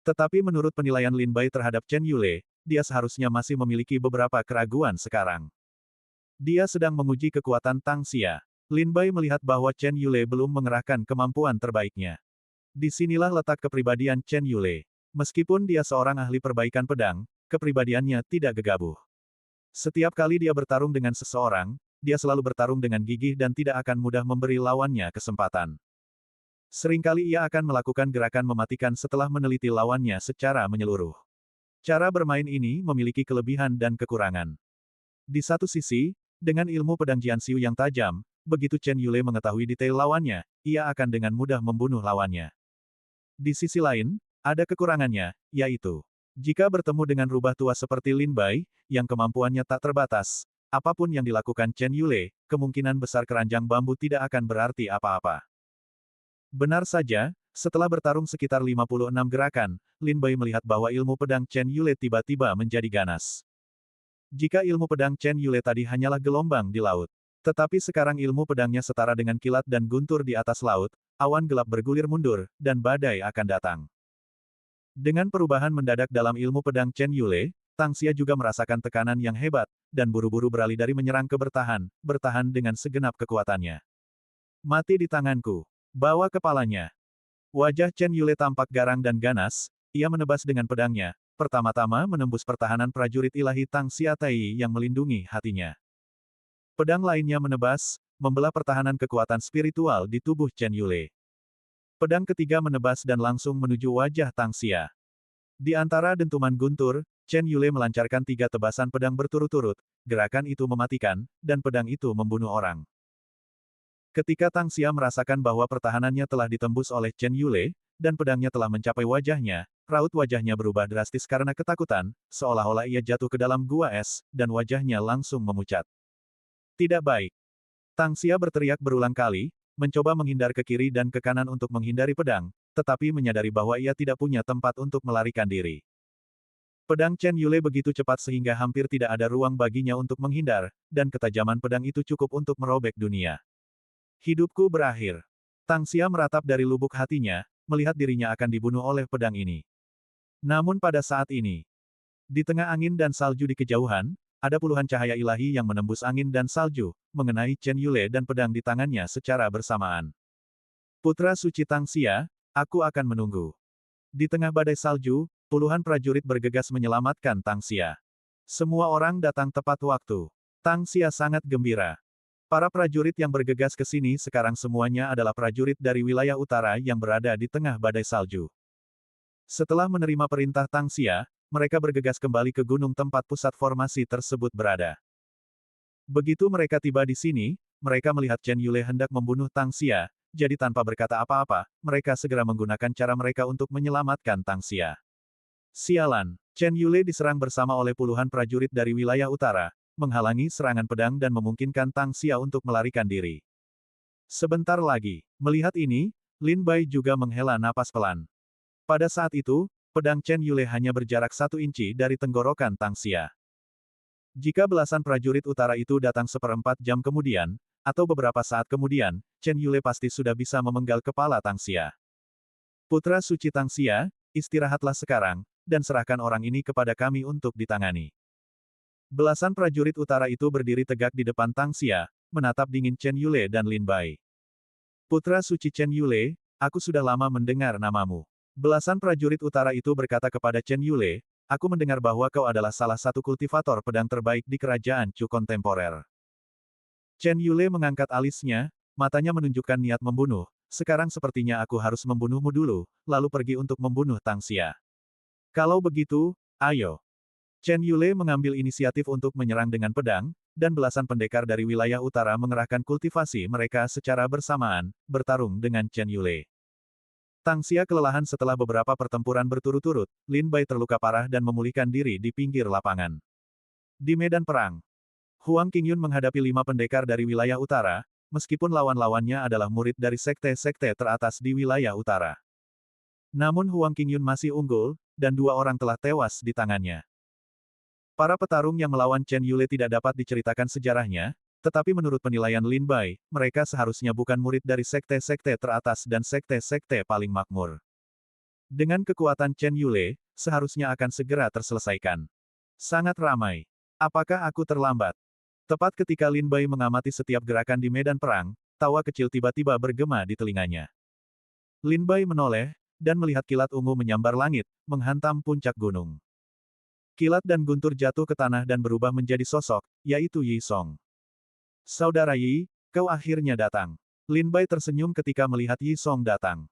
Tetapi menurut penilaian Lin Bai terhadap Chen Yule, dia seharusnya masih memiliki beberapa keraguan sekarang. Dia sedang menguji kekuatan Tang Xia. Lin Bai melihat bahwa Chen Yule belum mengerahkan kemampuan terbaiknya. Disinilah letak kepribadian Chen Yule. Meskipun dia seorang ahli perbaikan pedang, kepribadiannya tidak gegabah. Setiap kali dia bertarung dengan seseorang, dia selalu bertarung dengan gigih dan tidak akan mudah memberi lawannya kesempatan. Seringkali ia akan melakukan gerakan mematikan setelah meneliti lawannya secara menyeluruh. Cara bermain ini memiliki kelebihan dan kekurangan. Di satu sisi, dengan ilmu pedang Jianxiu yang tajam, begitu Chen Yule mengetahui detail lawannya, ia akan dengan mudah membunuh lawannya. Di sisi lain, ada kekurangannya, yaitu, jika bertemu dengan rubah tua seperti Lin Bai, yang kemampuannya tak terbatas, apapun yang dilakukan Chen Yule, kemungkinan besar keranjang bambu tidak akan berarti apa-apa. Benar saja, setelah bertarung sekitar 56 gerakan, Lin Bai melihat bahwa ilmu pedang Chen Yule tiba-tiba menjadi ganas. Jika ilmu pedang Chen Yule tadi hanyalah gelombang di laut, tetapi sekarang ilmu pedangnya setara dengan kilat dan guntur di atas laut, awan gelap bergulir mundur, dan badai akan datang. Dengan perubahan mendadak dalam ilmu pedang Chen Yule, Tang Xia juga merasakan tekanan yang hebat, dan buru-buru beralih dari menyerang ke bertahan dengan segenap kekuatannya. Mati di tanganku. Bawa kepalanya. Wajah Chen Yule tampak garang dan ganas, ia menebas dengan pedangnya, pertama-tama menembus pertahanan prajurit ilahi Tang Xia Tai yang melindungi hatinya. Pedang lainnya menebas, membelah pertahanan kekuatan spiritual di tubuh Chen Yule. Pedang ketiga menebas dan langsung menuju wajah Tang Xia. Di antara dentuman guntur, Chen Yule melancarkan 3 tebasan pedang berturut-turut, gerakan itu mematikan, dan pedang itu membunuh orang. Ketika Tang Xia merasakan bahwa pertahanannya telah ditembus oleh Chen Yule, dan pedangnya telah mencapai wajahnya, raut wajahnya berubah drastis karena ketakutan, seolah-olah ia jatuh ke dalam gua es, dan wajahnya langsung memucat. Tidak baik. Tang Xia berteriak berulang kali, mencoba menghindar ke kiri dan ke kanan untuk menghindari pedang, tetapi menyadari bahwa ia tidak punya tempat untuk melarikan diri. Pedang Chen Yule begitu cepat sehingga hampir tidak ada ruang baginya untuk menghindar, dan ketajaman pedang itu cukup untuk merobek dunia. Hidupku berakhir. Tang Xia meratap dari lubuk hatinya, melihat dirinya akan dibunuh oleh pedang ini. Namun pada saat ini, di tengah angin dan salju di kejauhan, ada puluhan cahaya ilahi yang menembus angin dan salju, mengenai Chen Yule dan pedang di tangannya secara bersamaan. Putra suci Tang Xia, aku akan menunggu. Di tengah badai salju, puluhan prajurit bergegas menyelamatkan Tang Xia. Semua orang datang tepat waktu. Tang Xia sangat gembira. Para prajurit yang bergegas ke sini sekarang semuanya adalah prajurit dari wilayah utara yang berada di tengah badai salju. Setelah menerima perintah Tang Xia, mereka bergegas kembali ke gunung tempat pusat formasi tersebut berada. Begitu mereka tiba di sini, mereka melihat Chen Yule hendak membunuh Tang Xia, jadi tanpa berkata apa-apa, mereka segera menggunakan cara mereka untuk menyelamatkan Tang Xia. Sialan, Chen Yule diserang bersama oleh puluhan prajurit dari wilayah utara, menghalangi serangan pedang dan memungkinkan Tang Xia untuk melarikan diri. Sebentar lagi, melihat ini, Lin Bai juga menghela napas pelan. Pada saat itu, pedang Chen Yule hanya berjarak 1 inci dari tenggorokan Tang Xia. Jika belasan prajurit utara itu datang 1/4 jam kemudian, atau beberapa saat kemudian, Chen Yule pasti sudah bisa memenggal kepala Tang Xia. Putra suci Tang Xia, istirahatlah sekarang, dan serahkan orang ini kepada kami untuk ditangani. Belasan prajurit utara itu berdiri tegak di depan Tang Xia, menatap dingin Chen Yule dan Lin Bai. Putra suci Chen Yule, aku sudah lama mendengar namamu. Belasan prajurit utara itu berkata kepada Chen Yule, aku mendengar bahwa kau adalah salah satu kultivator pedang terbaik di kerajaan Chu kontemporer. Chen Yule mengangkat alisnya, matanya menunjukkan niat membunuh, sekarang sepertinya aku harus membunuhmu dulu, lalu pergi untuk membunuh Tang Xia. Kalau begitu, ayo. Chen Yule mengambil inisiatif untuk menyerang dengan pedang, dan belasan pendekar dari wilayah utara mengerahkan kultivasi mereka secara bersamaan, bertarung dengan Chen Yule. Tang Xia kelelahan setelah beberapa pertempuran berturut-turut, Lin Bai terluka parah dan memulihkan diri di pinggir lapangan. Di medan perang, Huang Qingyun menghadapi 5 pendekar dari wilayah utara, meskipun lawan-lawannya adalah murid dari sekte-sekte teratas di wilayah utara. Namun Huang Qingyun masih unggul, dan 2 orang telah tewas di tangannya. Para petarung yang melawan Chen Yule tidak dapat diceritakan sejarahnya, tetapi menurut penilaian Lin Bai, mereka seharusnya bukan murid dari sekte-sekte teratas dan sekte-sekte paling makmur. Dengan kekuatan Chen Yule, seharusnya akan segera terselesaikan. Sangat ramai. Apakah aku terlambat? Tepat ketika Lin Bai mengamati setiap gerakan di medan perang, tawa kecil tiba-tiba bergema di telinganya. Lin Bai menoleh, dan melihat kilat ungu menyambar langit, menghantam puncak gunung. Kilat dan guntur jatuh ke tanah dan berubah menjadi sosok, yaitu Yi Song. Saudara Yi, kau akhirnya datang. Lin Bai tersenyum ketika melihat Yi Song datang.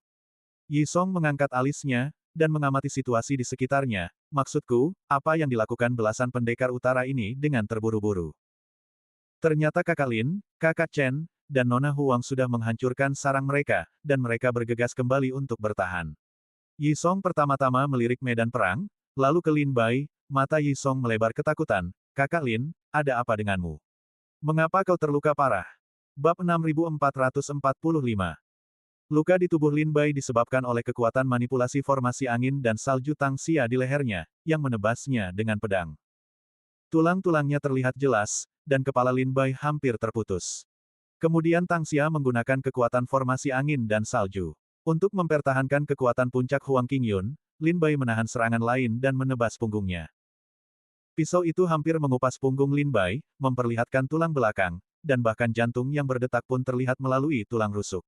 Yi Song mengangkat alisnya, dan mengamati situasi di sekitarnya. Maksudku, apa yang dilakukan belasan pendekar utara ini dengan terburu-buru? Ternyata kakak Lin, kakak Chen, dan Nona Huang sudah menghancurkan sarang mereka, dan mereka bergegas kembali untuk bertahan. Yi Song pertama-tama melirik medan perang, lalu ke Lin Bai. Mata Yi Song melebar ketakutan. Kakak Lin, ada apa denganmu? Mengapa kau terluka parah? Bab 6445. Luka di tubuh Lin Bai disebabkan oleh kekuatan manipulasi formasi angin dan salju Tang Xia di lehernya, yang menebasnya dengan pedang. Tulang-tulangnya terlihat jelas, dan kepala Lin Bai hampir terputus. Kemudian Tang Xia menggunakan kekuatan formasi angin dan salju. Untuk mempertahankan kekuatan puncak Huang Qingyun, Lin Bai menahan serangan lain dan menebas punggungnya. Pisau itu hampir mengupas punggung Lin Bai, memperlihatkan tulang belakang, dan bahkan jantung yang berdetak pun terlihat melalui tulang rusuk.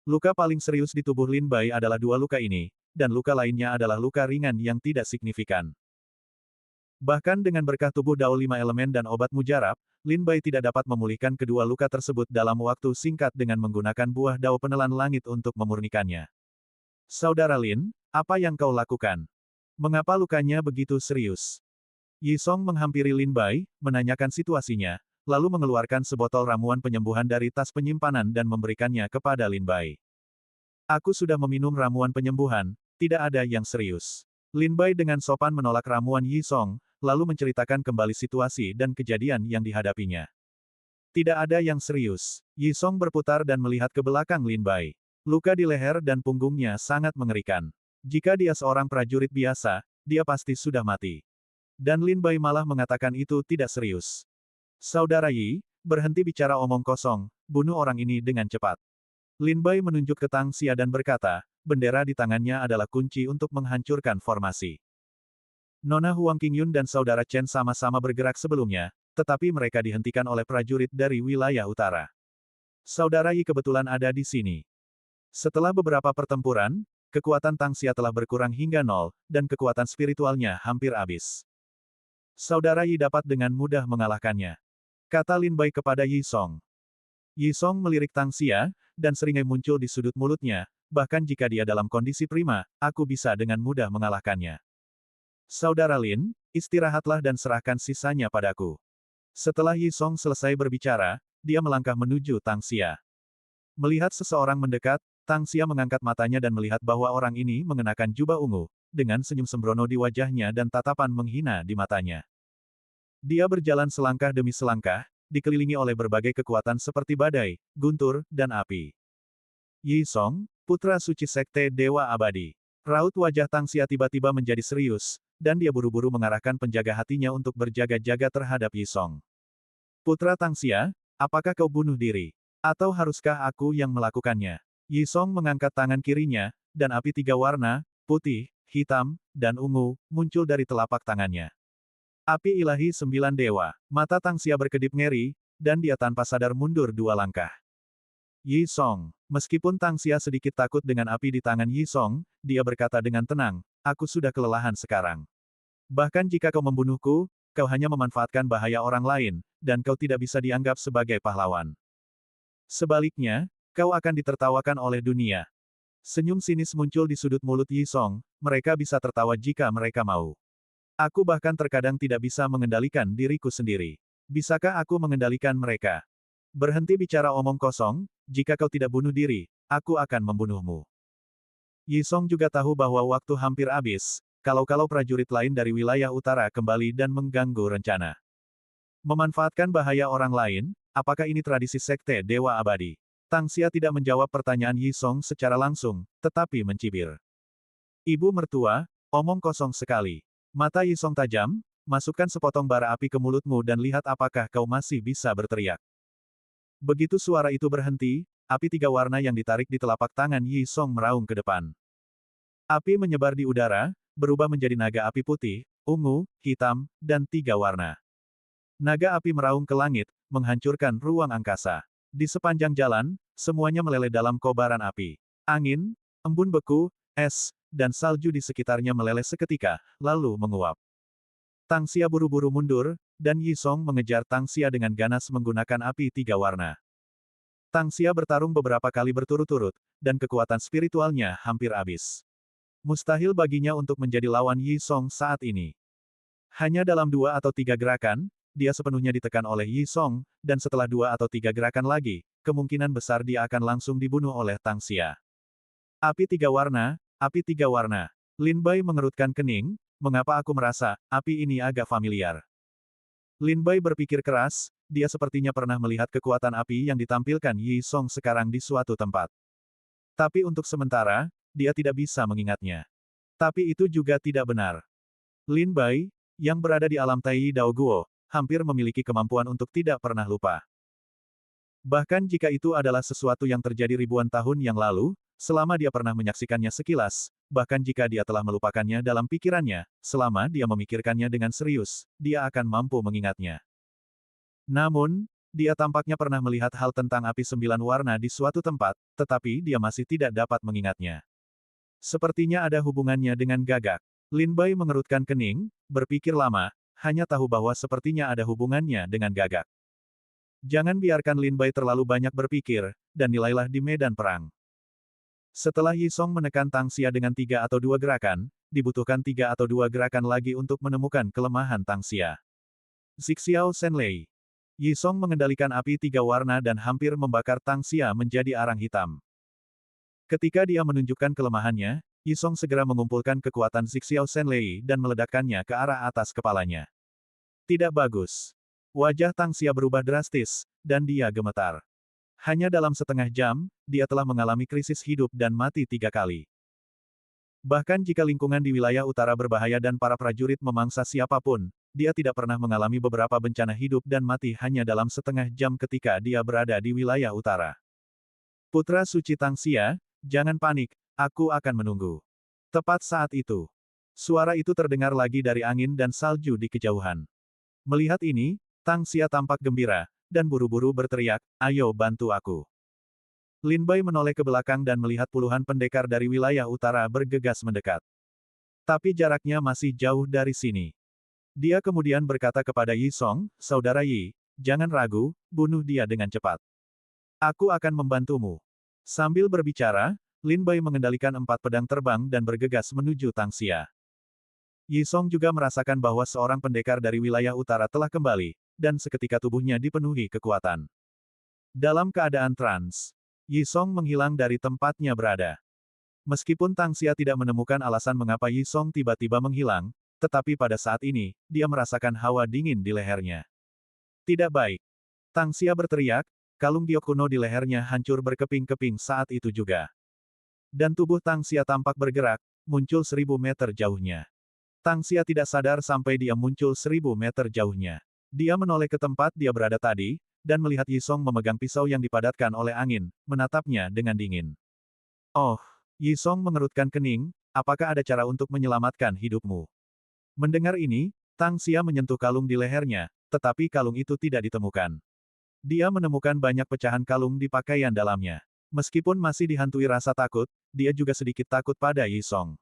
Luka paling serius di tubuh Lin Bai adalah 2 luka ini, dan luka lainnya adalah luka ringan yang tidak signifikan. Bahkan dengan berkah tubuh Dao 5 elemen dan obat mujarab, Lin Bai tidak dapat memulihkan kedua luka tersebut dalam waktu singkat dengan menggunakan buah Dao penelan langit untuk memurnikannya. Saudara Lin, apa yang kau lakukan? Mengapa lukanya begitu serius? Yi Song menghampiri Lin Bai, menanyakan situasinya, lalu mengeluarkan sebotol ramuan penyembuhan dari tas penyimpanan dan memberikannya kepada Lin Bai. Aku sudah meminum ramuan penyembuhan, tidak ada yang serius. Lin Bai dengan sopan menolak ramuan Yi Song, lalu menceritakan kembali situasi dan kejadian yang dihadapinya. Tidak ada yang serius. Yi Song berputar dan melihat ke belakang Lin Bai. Luka di leher dan punggungnya sangat mengerikan. Jika dia seorang prajurit biasa, dia pasti sudah mati. Dan Lin Bai malah mengatakan itu tidak serius. Saudara Yi, berhenti bicara omong kosong, bunuh orang ini dengan cepat. Lin Bai menunjuk ke Tang Xia dan berkata, bendera di tangannya adalah kunci untuk menghancurkan formasi. Nona Huang Qingyun dan saudara Chen sama-sama bergerak sebelumnya, tetapi mereka dihentikan oleh prajurit dari wilayah utara. Saudara Yi kebetulan ada di sini. Setelah beberapa pertempuran, kekuatan Tang Xia telah berkurang hingga nol, dan kekuatan spiritualnya hampir habis. Saudara Yi dapat dengan mudah mengalahkannya. Kata Lin Bai kepada Yi Song. Yi Song melirik Tang Xia, dan seringai muncul di sudut mulutnya, bahkan jika dia dalam kondisi prima, aku bisa dengan mudah mengalahkannya. Saudara Lin, istirahatlah dan serahkan sisanya padaku. Setelah Yi Song selesai berbicara, dia melangkah menuju Tang Xia. Melihat seseorang mendekat, Tang Xia mengangkat matanya dan melihat bahwa orang ini mengenakan jubah ungu, dengan senyum sembrono di wajahnya dan tatapan menghina di matanya. Dia berjalan selangkah demi selangkah, dikelilingi oleh berbagai kekuatan seperti badai, guntur, dan api. Yi Song, putra suci sekte Dewa Abadi. Raut wajah Tang Xia tiba-tiba menjadi serius, dan dia buru-buru mengarahkan penjaga hatinya untuk berjaga-jaga terhadap Yi Song. Putra Tang Xia, apakah kau bunuh diri? Atau haruskah aku yang melakukannya? Yi Song mengangkat tangan kirinya, dan api tiga warna, putih, hitam, dan ungu, muncul dari telapak tangannya. Api ilahi sembilan dewa. Mata Tang Xia berkedip ngeri, dan dia tanpa sadar mundur dua langkah. Yi Song. Meskipun Tang Xia sedikit takut dengan api di tangan Yi Song, dia berkata dengan tenang, aku sudah kelelahan sekarang. Bahkan jika kau membunuhku, kau hanya memanfaatkan bahaya orang lain, dan kau tidak bisa dianggap sebagai pahlawan. Sebaliknya, kau akan ditertawakan oleh dunia. Senyum sinis muncul di sudut mulut Yi Song, mereka bisa tertawa jika mereka mau. Aku bahkan terkadang tidak bisa mengendalikan diriku sendiri. Bisakah aku mengendalikan mereka? Berhenti bicara omong kosong, jika kau tidak bunuh diri, aku akan membunuhmu. Yi Song juga tahu bahwa waktu hampir habis, kalau-kalau prajurit lain dari wilayah utara kembali dan mengganggu rencana. Memanfaatkan bahaya orang lain, apakah ini tradisi sekte Dewa Abadi? Tang Xia tidak menjawab pertanyaan Yi Song secara langsung, tetapi mencibir. Ibu mertua, omong kosong sekali. Mata Yi Song tajam, masukkan sepotong bara api ke mulutmu dan lihat apakah kau masih bisa berteriak. Begitu suara itu berhenti, api tiga warna yang ditarik di telapak tangan Yi Song meraung ke depan. Api menyebar di udara, berubah menjadi naga api putih, ungu, hitam, dan tiga warna. Naga api meraung ke langit, menghancurkan ruang angkasa. Di sepanjang jalan, semuanya meleleh dalam kobaran api. Angin, embun beku, es, dan salju di sekitarnya meleleh seketika, lalu menguap. Tang Xia buru-buru mundur, dan Yi Song mengejar Tang Xia dengan ganas menggunakan api tiga warna. Tang Xia bertarung beberapa kali berturut-turut, dan kekuatan spiritualnya hampir habis. Mustahil baginya untuk menjadi lawan Yi Song saat ini. Hanya dalam 2 atau 3 gerakan, dia sepenuhnya ditekan oleh Yi Song, dan setelah 2 atau 3 gerakan lagi, kemungkinan besar dia akan langsung dibunuh oleh Tang Xia. Api tiga warna, api tiga warna. Lin Bai mengerutkan kening, mengapa aku merasa, api ini agak familiar. Lin Bai berpikir keras, dia sepertinya pernah melihat kekuatan api yang ditampilkan Yi Song sekarang di suatu tempat. Tapi untuk sementara, dia tidak bisa mengingatnya. Tapi itu juga tidak benar. Lin Bai, yang berada di alam Tai Dao Guo, hampir memiliki kemampuan untuk tidak pernah lupa. Bahkan jika itu adalah sesuatu yang terjadi ribuan tahun yang lalu, selama dia pernah menyaksikannya sekilas, bahkan jika dia telah melupakannya dalam pikirannya, selama dia memikirkannya dengan serius, dia akan mampu mengingatnya. Namun, dia tampaknya pernah melihat hal tentang api 9 warna di suatu tempat, tetapi dia masih tidak dapat mengingatnya. Sepertinya ada hubungannya dengan gagak. Lin Bai mengerutkan kening, berpikir lama, hanya tahu bahwa sepertinya ada hubungannya dengan gagak. Jangan biarkan Lin Bai terlalu banyak berpikir, dan nilailah di medan perang. Setelah Yi Song menekan Tang Xia dengan 3 atau 2 gerakan, dibutuhkan 3 atau 2 gerakan lagi untuk menemukan kelemahan Tang Xia. Zixiao Shenlei. Yi Song mengendalikan api 3 warna dan hampir membakar Tang Xia menjadi arang hitam. Ketika dia menunjukkan kelemahannya, Yi Song segera mengumpulkan kekuatan Zixiao Shenlei dan meledakkannya ke arah atas kepalanya. Tidak bagus. Wajah Tang Xia berubah drastis, dan dia gemetar. Hanya dalam setengah jam, dia telah mengalami krisis hidup dan mati 3 kali. Bahkan jika lingkungan di wilayah utara berbahaya dan para prajurit memangsa siapapun, dia tidak pernah mengalami beberapa bencana hidup dan mati hanya dalam setengah jam ketika dia berada di wilayah utara. Putra suci Tang Xia, jangan panik, aku akan menunggu. Tepat saat itu, suara itu terdengar lagi dari angin dan salju di kejauhan. Melihat ini, Tang Xia tampak gembira, dan buru-buru berteriak, ayo bantu aku. Lin Bai menoleh ke belakang dan melihat puluhan pendekar dari wilayah utara bergegas mendekat. Tapi jaraknya masih jauh dari sini. Dia kemudian berkata kepada Yi Song, saudara Yi, jangan ragu, bunuh dia dengan cepat. Aku akan membantumu. Sambil berbicara, Lin Bai mengendalikan 4 pedang terbang dan bergegas menuju Tang Xia. Yi Song juga merasakan bahwa seorang pendekar dari wilayah utara telah kembali, dan seketika tubuhnya dipenuhi kekuatan. Dalam keadaan trans, Yi Song menghilang dari tempatnya berada. Meskipun Tang Xia tidak menemukan alasan mengapa Yi Song tiba-tiba menghilang, tetapi pada saat ini, dia merasakan hawa dingin di lehernya. Tidak baik. Tang Xia berteriak, kalung giok kuno di lehernya hancur berkeping-keping saat itu juga. Dan tubuh Tang Xia tampak bergerak, muncul 1000 meter jauhnya. Tang Xia tidak sadar sampai dia muncul 1000 meter jauhnya. Dia menoleh ke tempat dia berada tadi, dan melihat Yi Song memegang pisau yang dipadatkan oleh angin, menatapnya dengan dingin. Oh, Yi Song mengerutkan kening, apakah ada cara untuk menyelamatkan hidupmu? Mendengar ini, Tang Xia menyentuh kalung di lehernya, tetapi kalung itu tidak ditemukan. Dia menemukan banyak pecahan kalung di pakaian dalamnya. Meskipun masih dihantui rasa takut, dia juga sedikit takut pada Yi Song.